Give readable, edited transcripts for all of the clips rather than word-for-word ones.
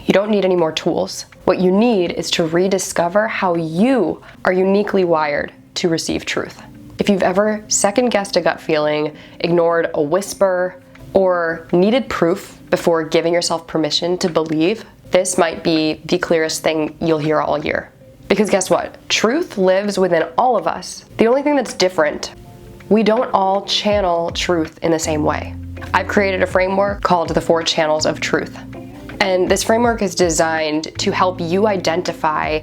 You don't need any more tools. What you need is to rediscover how you are uniquely wired to receive truth. If you've ever second-guessed a gut feeling, ignored a whisper, or needed proof before giving yourself permission to believe, this might be the clearest thing you'll hear all year. Because guess what? Truth lives within all of us. The only thing that's different, we don't all channel truth in the same way. I've created a framework called the 4 Channels of Truth. And this framework is designed to help you identify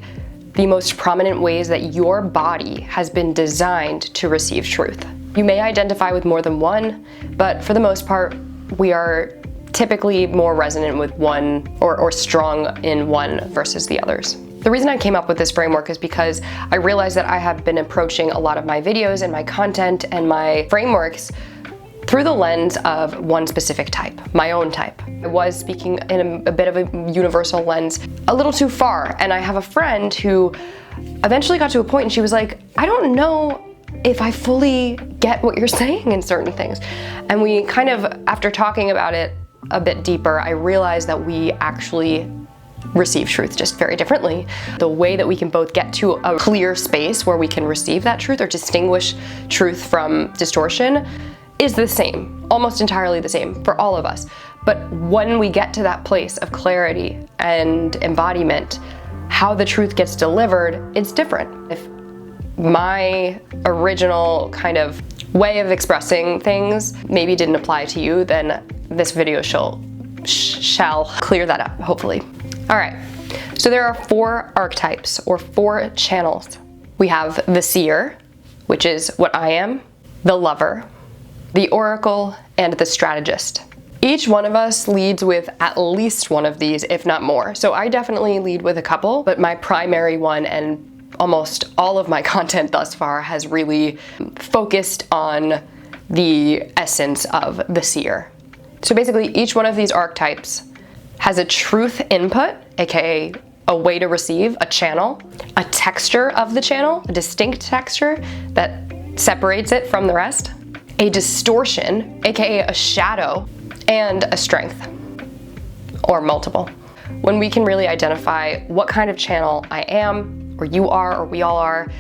the most prominent ways that your body has been designed to receive truth. You may identify with more than one, but for the most part, we are typically more resonant with one or strong in one versus the others. The reason I came up with this framework is because I realized that I have been approaching a lot of my videos and my content and my frameworks through the lens of one specific type, my own type. I was speaking in a bit of a universal lens a little too far, and I have a friend who eventually got to a point and she was like, I don't know if I fully get what you're saying in certain things. And we kind of, after talking about it a bit deeper, I realized that we actually receive truth just very differently. The way that we can both get to a clear space where we can receive that truth or distinguish truth from distortion is the same, almost entirely the same for all of us. But when we get to that place of clarity and embodiment, how the truth gets delivered, it's different. If my original kind of way of expressing things maybe didn't apply to you, then this video shall clear that up, hopefully. All right, so there are 4 archetypes or 4 channels. We have the seer, which is what I am, the lover, the oracle, and the strategist. Each one of us leads with at least one of these, if not more. So I definitely lead with a couple, but my primary one and almost all of my content thus far has really focused on the essence of the seer. So basically each one of these archetypes has a truth input, aka a way to receive, a channel, a texture of the channel, a distinct texture that separates it from the rest, a distortion, aka a shadow, and a strength, or multiple. When we can really identify what kind of channel I am, or you are, or we all are,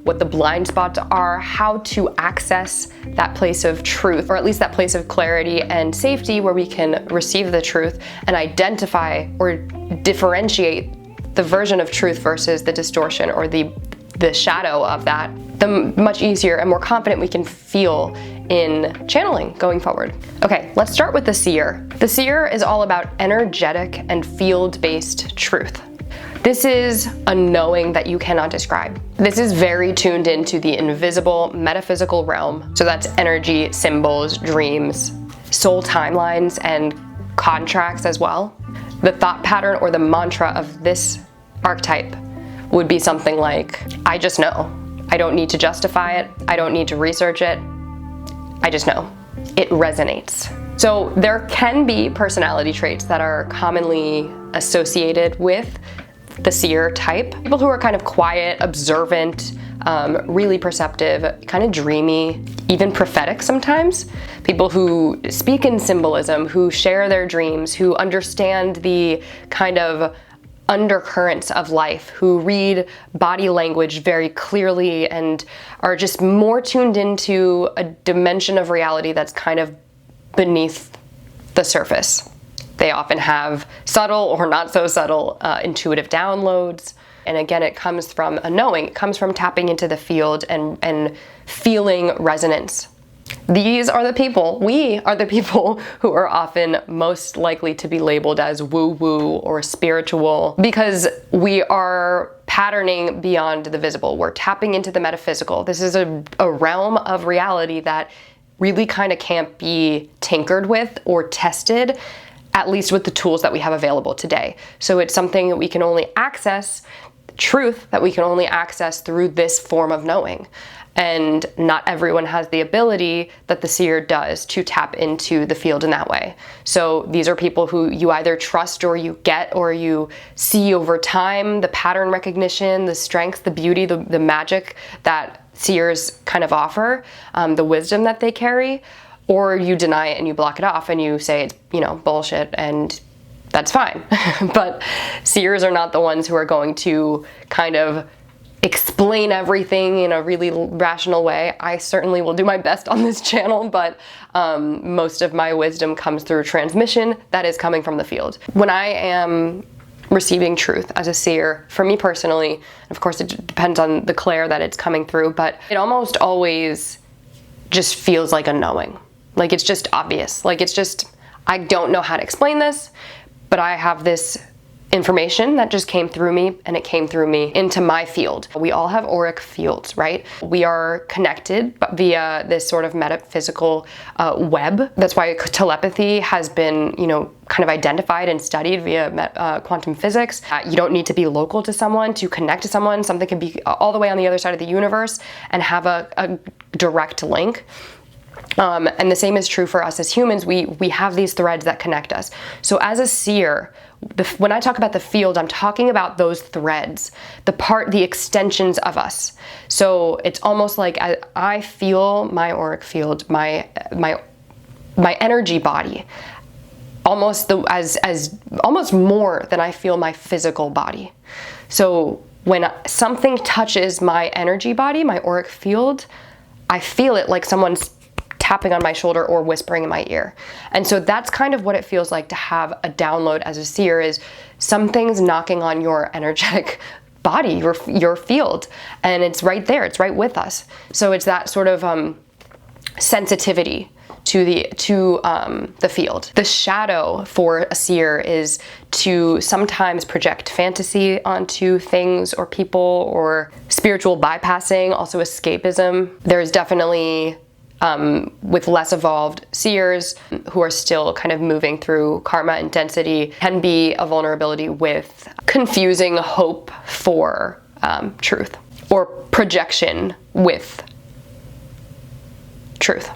what the blind spots are, how to access that place of truth, or at least that place of clarity and safety where we can receive the truth and identify or differentiate the version of truth versus the distortion or the shadow of that, the much easier and more confident we can feel in channeling going forward. Okay, let's start with the seer. The seer is all about energetic and field-based truth. This is a knowing that you cannot describe. This is very tuned into the invisible, metaphysical realm. So that's energy, symbols, dreams, soul timelines, and contracts as well. The thought pattern or the mantra of this archetype would be something like, I just know. I don't need to justify it. I don't need to research it. I just know. It resonates. So there can be personality traits that are commonly associated with the seer type. People who are kind of quiet, observant, really perceptive, kind of dreamy, even prophetic sometimes. People who speak in symbolism, who share their dreams, who understand the kind of undercurrents of life, who read body language very clearly and are just more tuned into a dimension of reality that's kind of beneath the surface. They often have subtle or not so subtle intuitive downloads. And again, it comes from a knowing. It comes from tapping into the field and feeling resonance. These are the people, we are the people who are often most likely to be labeled as woo-woo or spiritual because we are patterning beyond the visible. We're tapping into the metaphysical. This is a realm of reality that really kind of can't be tinkered with or tested, at least with the tools that we have available today. So it's something that we can only access, truth that we can only access through this form of knowing. And not everyone has the ability that the seer does to tap into the field in that way. So these are people who you either trust or you get or you see over time, the pattern recognition, the strength, the beauty, the magic that seers kind of offer, the wisdom that they carry, or you deny it and you block it off and you say it's, bullshit and that's fine. But seers are not the ones who are going to kind of explain everything in a really rational way. I certainly will do my best on this channel, but most of my wisdom comes through transmission that is coming from the field. When I am receiving truth as a seer, for me personally, of course it depends on the clair that it's coming through, but it almost always just feels like a knowing. Like it's just obvious. Like it's just, I don't know how to explain this, but I have this information that just came through me, and it came through me into my field. We all have auric fields, right? We are connected via this sort of metaphysical web. That's why telepathy has been, kind of identified and studied via quantum physics. You don't need to be local to someone to connect to someone. Something can be all the way on the other side of the universe and have a direct link. And the same is true for us as humans. We have these threads that connect us. So as a seer, when I talk about the field, I'm talking about those threads, the extensions of us. So it's almost like I feel my auric field, my energy body, almost almost more than I feel my physical body. So when something touches my energy body, my auric field, I feel it like someone's tapping on my shoulder or whispering in my ear. And so that's kind of what it feels like to have a download as a seer, is something's knocking on your energetic body, your field, and it's right there, it's right with us. So it's that sort of sensitivity to the field. The shadow for a seer is to sometimes project fantasy onto things or people, or spiritual bypassing, also escapism. There's definitely with less evolved seers who are still kind of moving through karma and density, can be a vulnerability with confusing hope for truth, or projection with truth.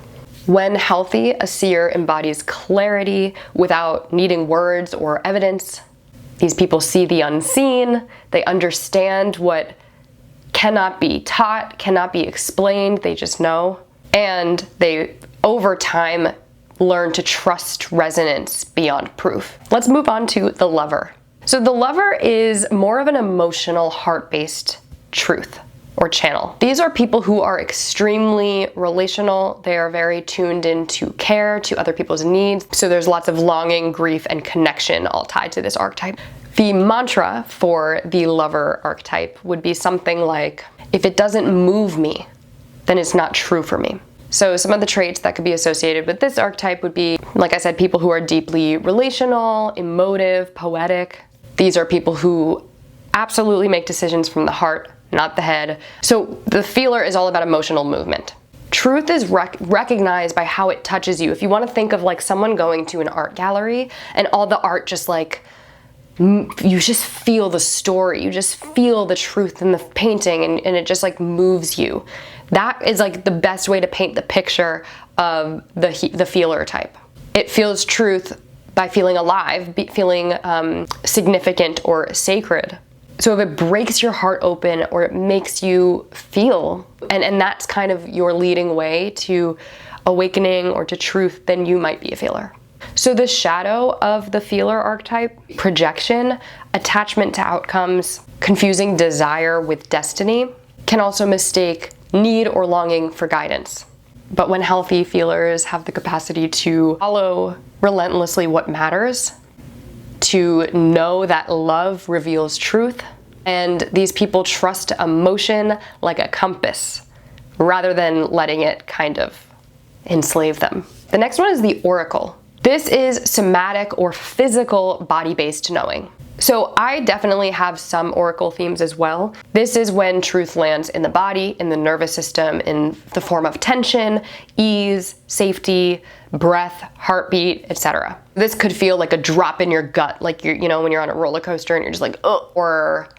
When healthy, a seer embodies clarity without needing words or evidence. These people see the unseen. They understand what cannot be taught, cannot be explained. They just know. And they, over time, learn to trust resonance beyond proof. Let's move on to the lover. So the lover is more of an emotional, heart-based truth or channel. These are people who are extremely relational. They are very tuned into care, to other people's needs. So there's lots of longing, grief, and connection all tied to this archetype. The mantra for the lover archetype would be something like, if it doesn't move me, then it's not true for me. So some of the traits that could be associated with this archetype would be, like I said, people who are deeply relational, emotive, poetic. These are people who absolutely make decisions from the heart, not the head. So the feeler is all about emotional movement. Truth is recognized by how it touches you. If you want to think of like someone going to an art gallery and all the art just like, you just feel the story, you just feel the truth in the painting, and it just like moves you. That is like the best way to paint the picture of the feeler type. It feels truth by feeling alive, feeling significant or sacred. So if it breaks your heart open or it makes you feel, and that's kind of your leading way to awakening or to truth, then you might be a feeler. So the shadow of the feeler archetype, projection, attachment to outcomes, confusing desire with destiny, can also mistake need or longing for guidance. But when healthy feelers have the capacity to follow relentlessly what matters, to know that love reveals truth, and these people trust emotion like a compass, rather than letting it kind of enslave them. The next one is the oracle. This is somatic or physical body-based knowing. So I definitely have some oracle themes as well. This is when truth lands in the body, in the nervous system, in the form of tension, ease, safety, breath, heartbeat, etc. This could feel like a drop in your gut, like when you're on a roller coaster and you're just like, oh, or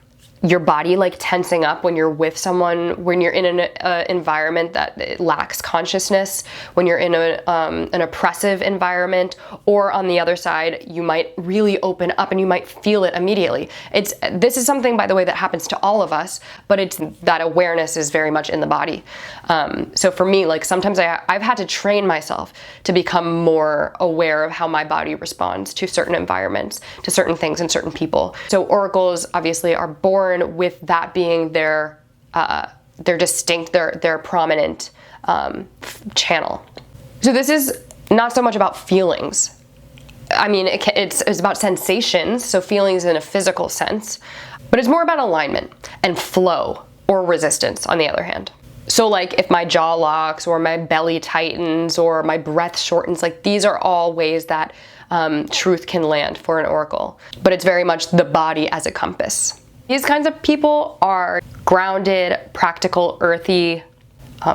your body like tensing up when you're with someone, when you're in an environment that lacks consciousness, when you're in an oppressive environment, or on the other side, you might really open up and you might feel it immediately. This is something, by the way, that happens to all of us, but it's that awareness is very much in the body. So for me, like sometimes I've had to train myself to become more aware of how my body responds to certain environments, to certain things and certain people. So oracles obviously are born with that being their distinct, their prominent channel. So this is not so much about feelings. I mean, it's about sensations, so feelings in a physical sense, but it's more about alignment and flow or resistance on the other hand. So like if my jaw locks or my belly tightens or my breath shortens, like these are all ways that truth can land for an oracle, but it's very much the body as a compass. These kinds of people are grounded, practical, earthy,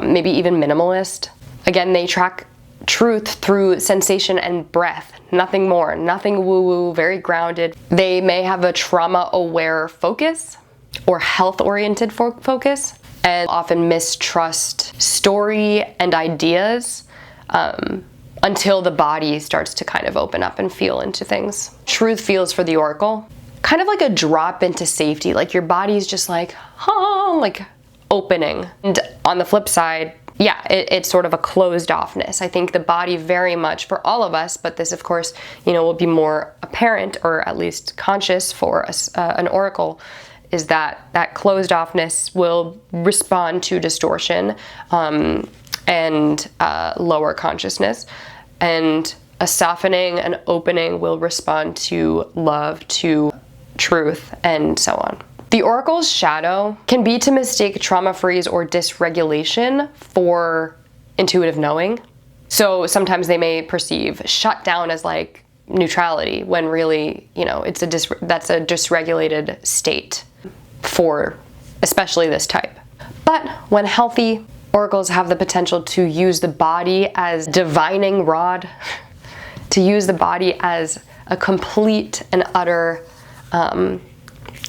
maybe even minimalist. Again, they track truth through sensation and breath, nothing more, nothing woo-woo, very grounded. They may have a trauma-aware focus or health-oriented focus, and often mistrust story and ideas until the body starts to kind of open up and feel into things. Truth feels for the oracle kind of like a drop into safety, like your body's just like, oh, like opening. And on the flip side, yeah, it's sort of a closed offness. I think the body very much for all of us, but this of course, will be more apparent or at least conscious for us, an oracle, is that closed offness will respond to distortion and lower consciousness, and a softening and opening will respond to love, to truth, and so on. The oracle's shadow can be to mistake trauma freeze or dysregulation for intuitive knowing. So sometimes they may perceive shutdown as like neutrality when really, that's a dysregulated state for especially this type. But when healthy, oracles have the potential to use the body as divining rod, to use the body as a complete and utter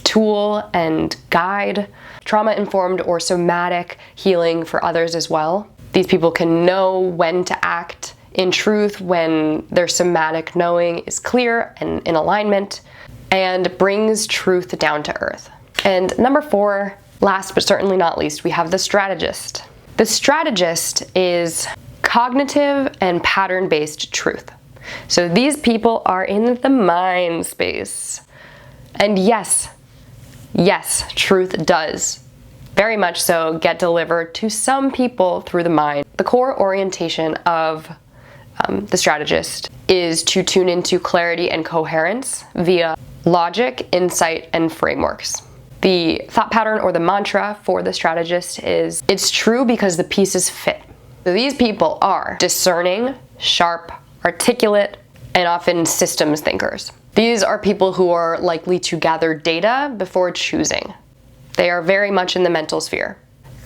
tool and guide, trauma-informed or somatic healing for others as well. These people can know when to act in truth, when their somatic knowing is clear and in alignment, and brings truth down to earth. And number 4, last but certainly not least, we have the strategist. The strategist is cognitive and pattern-based truth. So these people are in the mind space. And yes, truth does very much so get delivered to some people through the mind. The core orientation of the strategist is to tune into clarity and coherence via logic, insight, and frameworks. The thought pattern or the mantra for the strategist is, it's true because the pieces fit. So these people are discerning, sharp, articulate, and often systems thinkers. These are people who are likely to gather data before choosing. They are very much in the mental sphere.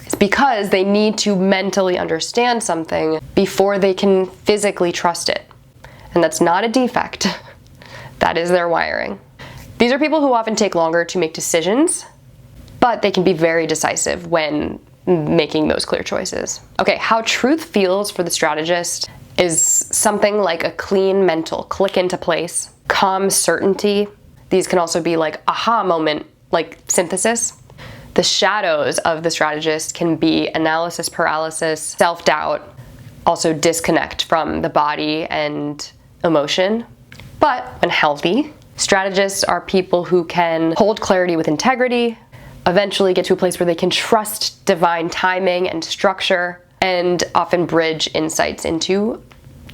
It's because they need to mentally understand something before they can physically trust it. And that's not a defect. That is their wiring. These are people who often take longer to make decisions, but they can be very decisive when making those clear choices. Okay, how truth feels for the strategist is something like a clean mental click into place, calm certainty. These can also be like aha moment, like synthesis. The shadows of the strategist can be analysis paralysis, self-doubt, also disconnect from the body and emotion. But when healthy, strategists are people who can hold clarity with integrity, eventually get to a place where they can trust divine timing and structure, and often bridge insights into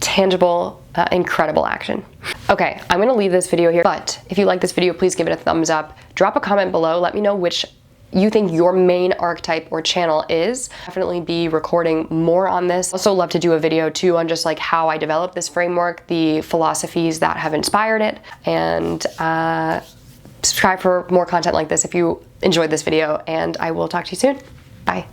tangible, incredible action. Okay, I'm gonna leave this video here, but if you like this video, please give it a thumbs up. Drop a comment below, let me know which you think your main archetype or channel is. Definitely be recording more on this. Also love to do a video too on just like how I developed this framework, the philosophies that have inspired it, and subscribe for more content like this if you enjoyed this video, and I will talk to you soon. Bye.